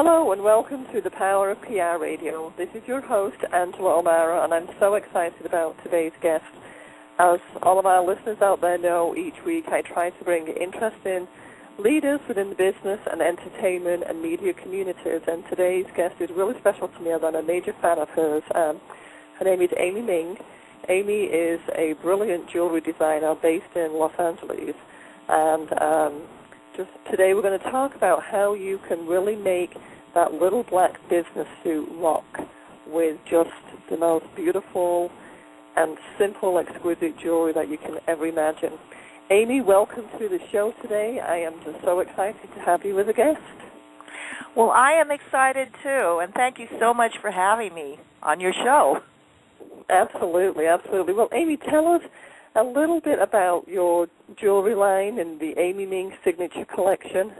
Hello and welcome to the Power of PR Radio. This is your host, Angela O'Mara, and I'm so excited about today's guest. As all of our listeners out there know, each week I try to bring interesting leaders within the business and entertainment and media communities, and today's guest is really special to me. I'm a major fan of hers. Her name is Amy Ming. Amy is a brilliant jewelry designer based in Los Angeles, and just today we're going to talk about how you can really make that little black business suit rock with just the most beautiful and simple, exquisite jewelry that you can ever imagine. Amy, welcome to the show today. I am just so excited to have you as a guest. Well, I am excited too, and thank you so much for having me on your show. Absolutely, absolutely. Well, Amy, tell us a little bit about your jewelry line and the Amy Ming Signature Collection.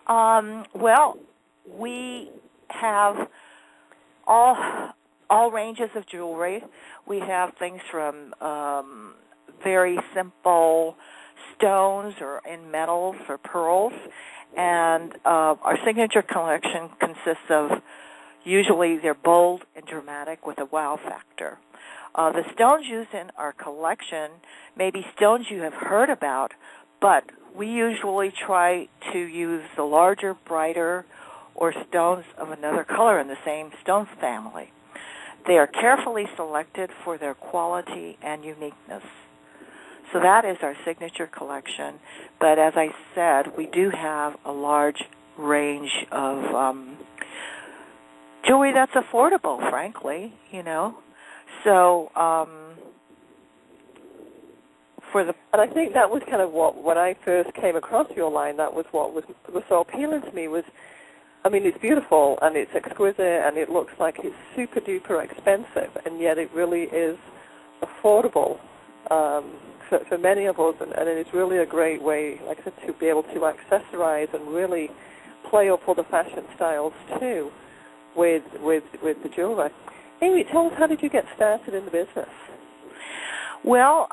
Well, we have all ranges of jewelry. We have things from very simple stones or in metals or pearls, and our signature collection consists of, usually they're bold and dramatic with a wow factor. The stones used in our collection may be stones you have heard about, but we usually try to use the larger, brighter, or stones of another color in the same stone family. They are carefully selected for their quality and uniqueness. So that is our signature collection. But as I said, we do have a large range of jewelry that's affordable, frankly, So, and I think that was kind of what, when I first came across your line, that was what was so appealing to me was, I mean, it's beautiful and it's exquisite and it looks like it's super duper expensive, and yet it really is affordable for many of us, and it's really a great way, like I said, to be able to accessorize and really play up all the fashion styles too with the jewelry. Amy, tell us, how did you get started in the business? Well,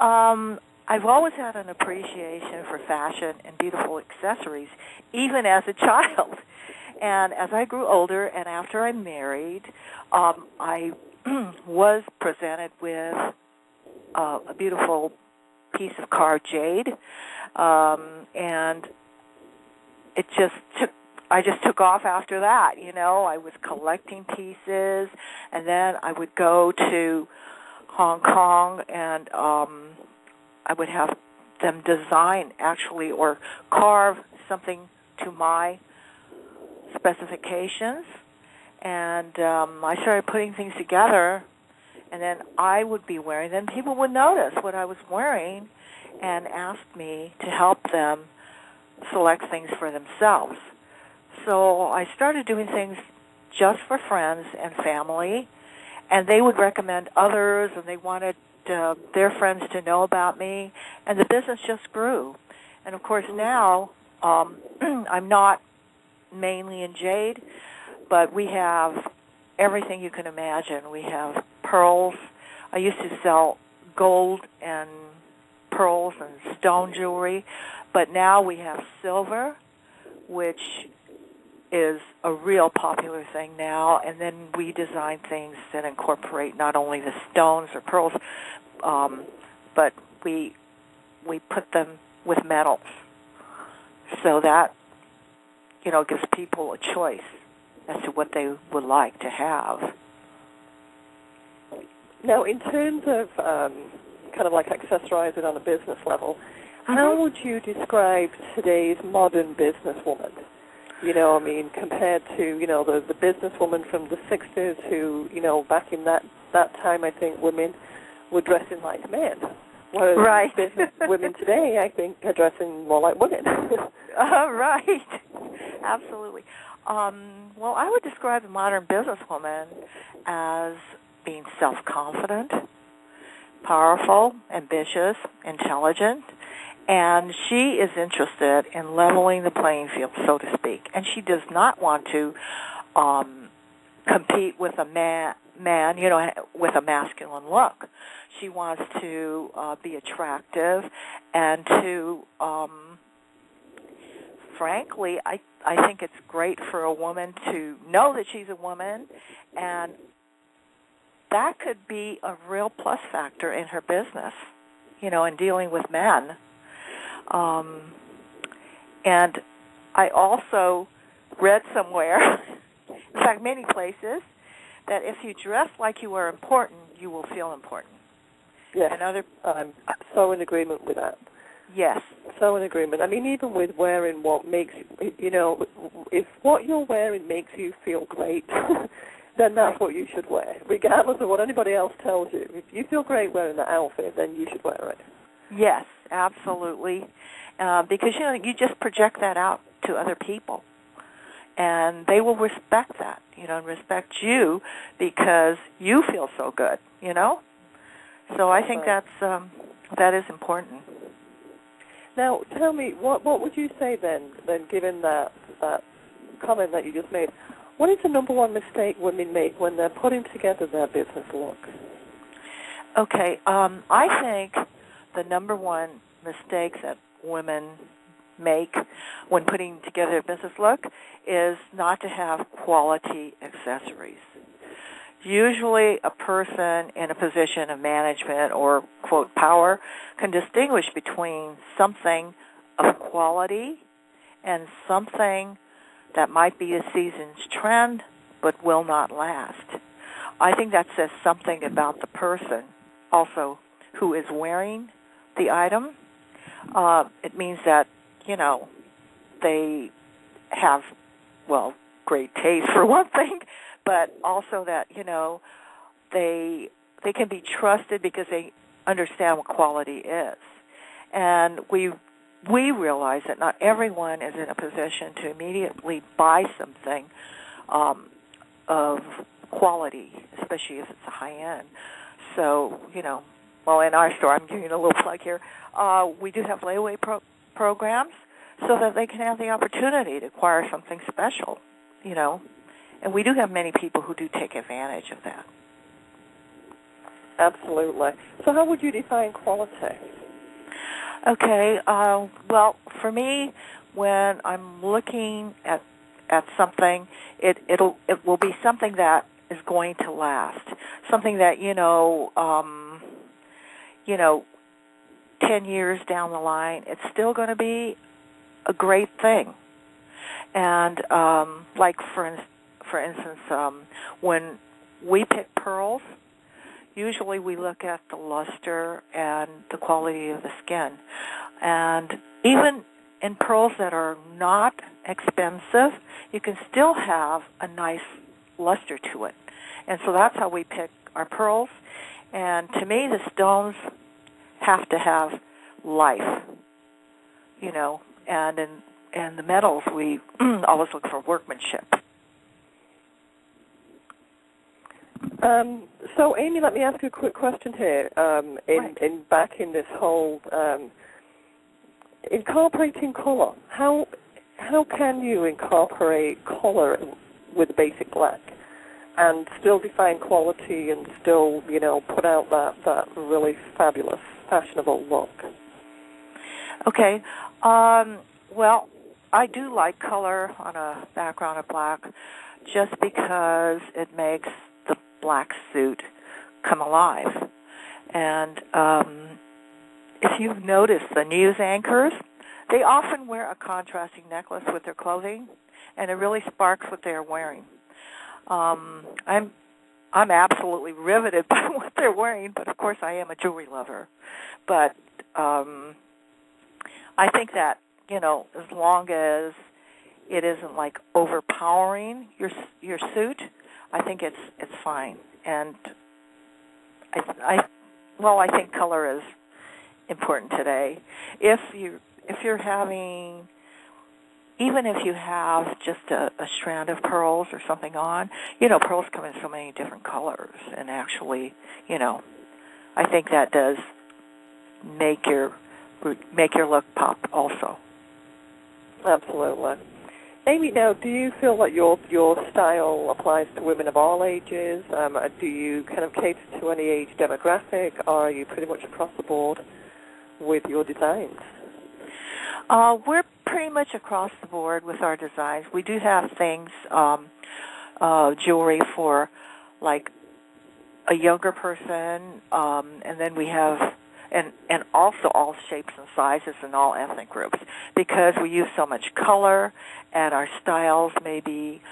I've always had an appreciation for fashion and beautiful accessories, even as a child. And as I grew older and after I married, I was presented with a beautiful piece of carved jade, and it I just took off after that. I was collecting pieces, and then I would go to Hong Kong, and I would have them design, actually, or carve something to my specifications. And I started putting things together, and then I would be wearing them. People would notice what I was wearing and ask me to help them select things for themselves. So I started doing things just for friends and family, and they would recommend others, and they wanted their friends to know about me, and the business just grew. And, of course, now I'm not mainly in jade, but we have everything you can imagine. We have pearls. I used to sell gold and pearls and stone jewelry, but now we have silver, which is a real popular thing now, and then we design things that incorporate not only the stones or pearls, but we put them with metals. So that, gives people a choice as to what they would like to have. Now, in terms of kind of like accessorizing on a business level, how would you describe today's modern businesswoman? Compared to, the businesswoman from the 60s who, back in that time, I think women were dressing like men. Whereas right. business women today, I think, are dressing more like women. Right. Absolutely. Well, I would describe the modern businesswoman as being self-confident, powerful, ambitious, intelligent, and she is interested in leveling the playing field, so to speak. And she does not want to compete with a man, with a masculine look. She wants to be attractive and to frankly, I think it's great for a woman to know that she's a woman, and that could be a real plus factor in her business, in dealing with men. And I also read somewhere, in fact, many places, that if you dress like you are important, you will feel important. Yes, I'm so in agreement with that. Yes. So in agreement. I mean, even with wearing what makes, if what you're wearing makes you feel great, then that's what you should wear, regardless of what anybody else tells you. If you feel great wearing that outfit, then you should wear it. Yes, absolutely. Because, you just project that out to other people. And they will respect that, and respect you because you feel so good, So I think that is important. Now, tell me, what would you say then given that comment that you just made, what is the number one mistake women make when they're putting together their business look? Okay, I think the number one mistake that women make when putting together a business look is not to have quality accessories. Usually a person in a position of management or, quote, power can distinguish between something of quality and something that might be a season's trend but will not last. I think that says something about the person also who is wearing the item. It means that, they have, great taste for one thing, but also that, they can be trusted because they understand what quality is. And we realize that not everyone is in a position to immediately buy something of quality, especially if it's a high-end. So, in our store, I'm giving a little plug here, we do have layaway programs so that they can have the opportunity to acquire something special, and we do have many people who do take advantage of that. Absolutely. So how would you define quality? Okay, for me, when I'm looking at something, it will be something that is going to last, something that 10 years down the line, it's still going to be a great thing. And for instance, when we pick pearls, usually we look at the luster and the quality of the skin. And even in pearls that are not expensive, you can still have a nice luster to it. And so that's how we pick our pearls. And to me, the stones have to have life, and in the metals, we always look for workmanship. So, Amy, let me ask you a quick question here. Back in this whole incorporating color, how can you incorporate color with basic black and still define quality and still, put out that really fabulous, fashionable look? Okay. I do like color on a background of black just because it makes the black suit come alive. And if you've noticed the news anchors, they often wear a contrasting necklace with their clothing, and it really sparks what they're wearing. I'm absolutely riveted by what they're wearing, but of course I am a jewelry lover. But I think that, as long as it isn't like overpowering your suit, I think it's fine. And I think color is important today. If you're having, even if you have just a strand of pearls or something on, pearls come in so many different colors, and actually, I think that does make your look pop also. Absolutely. Amy, now, do you feel that your style applies to women of all ages? Do you kind of cater to any age demographic, or are you pretty much across the board with your designs? We're pretty much across the board with our designs. We do have things, jewelry for, like, a younger person, and then we have, and also all shapes and sizes and all ethnic groups, because we use so much color, and our styles may be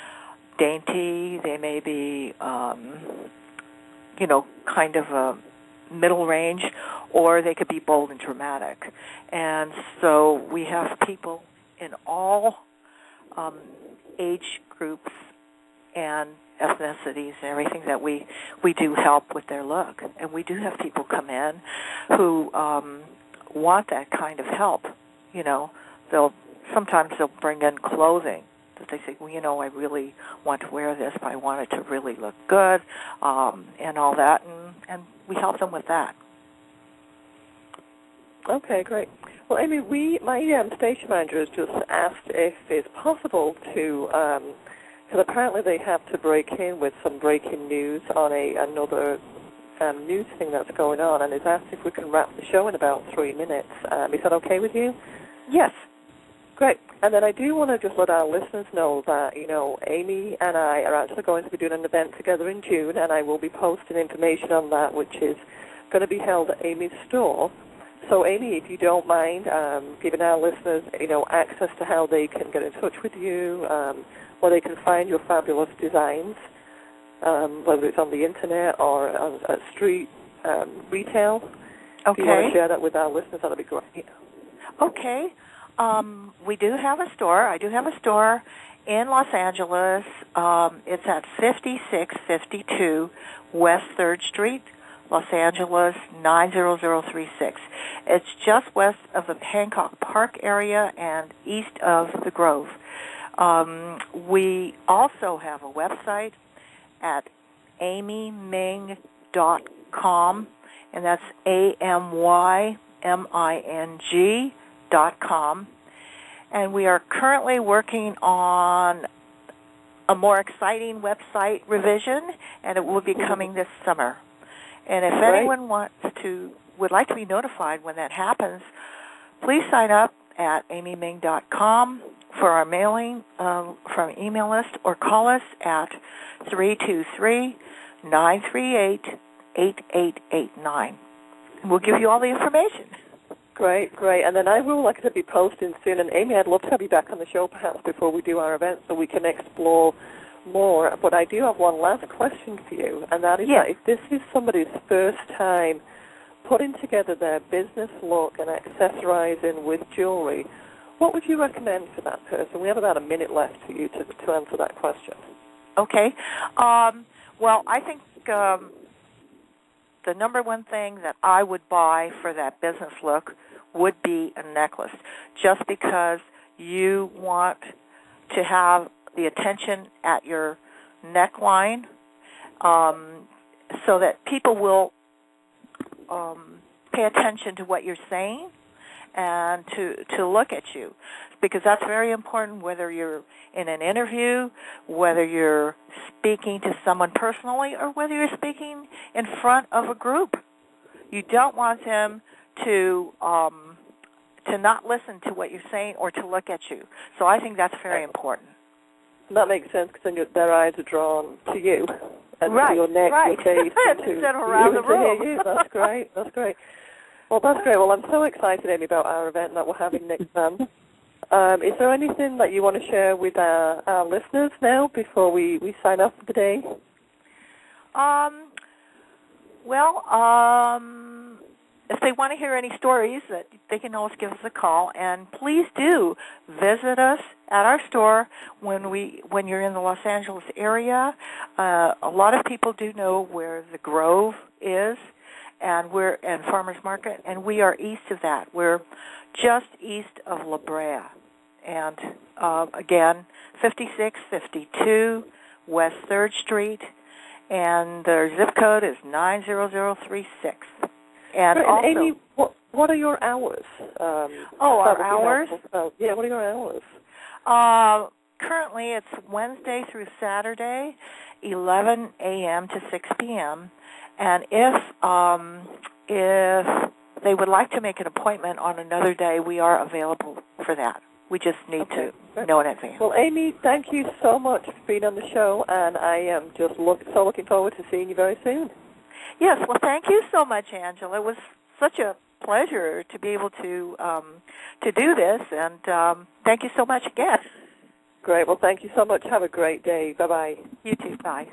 dainty, they may be, kind of a middle range, or they could be bold and dramatic. And so we have people in all age groups and ethnicities and everything that we do help with their look. And we do have people come in who want that kind of help. Sometimes they'll bring in clothing that they say, well, I really want to wear this, but I want it to really look good, and all that, and we help them with that. Okay, great. Well, Amy, my station manager has just asked if it's possible to, because apparently they have to break in with some breaking news on another news thing that's going on, and has asked if we can wrap the show in about 3 minutes. Is that okay with you? Yes. Great. And then I do want to just let our listeners know that, Amy and I are actually going to be doing an event together in June, and I will be posting information on that, which is going to be held at Amy's store. So, Amy, if you don't mind giving our listeners, access to how they can get in touch with you, where they can find your fabulous designs, whether it's on the Internet or at street retail. Okay. If you want to share that with our listeners, that would be great. Okay. We do have a store. I do have a store in Los Angeles. It's at 5652 West 3rd Street, Los Angeles 90036. It's just west of the Hancock Park area and east of the Grove. We also have a website at amyming.com, and that's AMYMING.com. And we are currently working on a more exciting website revision, and it will be coming this summer. And if anyone would like to be notified when that happens, please sign up at amyming.com for our mailing from email list, or call us at 323-938-8889. We'll give you all the information. Great. And then I will, like I said, be posting soon. And Amy, I'd love to have you back on the show perhaps before we do our event so we can explore more. But I do have one last question for you, and that is that if this is somebody's first time putting together their business look and accessorizing with jewelry, what would you recommend for that person? We have about a minute left for you to answer that question. Okay. Well, I think the number one thing that I would buy for that business look would be a necklace, just because you want to have the attention at your neckline, so that people will pay attention to what you're saying and to look at you, because that's very important, whether you're in an interview, whether you're speaking to someone personally, or whether you're speaking in front of a group. You don't want them to not listen to what you're saying or to look at you. So I think that's very important. That makes sense, because then their eyes are drawn to you, and to your neck, your face, instead of around the room. You. That's great. Well, that's great. Well, I'm so excited, Amy, about our event that we're having next month. Is there anything that you want to share with our listeners now before we sign off for the day? If they want to hear any stories, that they can always give us a call. And please do visit us at our store when you're in the Los Angeles area. A lot of people do know where the Grove is, and we're in Farmers Market, and we are east of that. We're just east of La Brea. And again, 5652 West 3rd Street, and their zip code is 90036. And also, Amy, what are your hours? our hours? Yeah, what are your hours? Currently, it's Wednesday through Saturday, 11 a.m. to 6 p.m. And if they would like to make an appointment on another day, we are available for that. We just need to know in advance. Well, Amy, thank you so much for being on the show, and I am just looking forward to seeing you very soon. Yes, well, thank you so much, Angela. It was such a pleasure to be able to do this, and thank you so much again. Great. Well, thank you so much. Have a great day. Bye-bye. You too. Bye.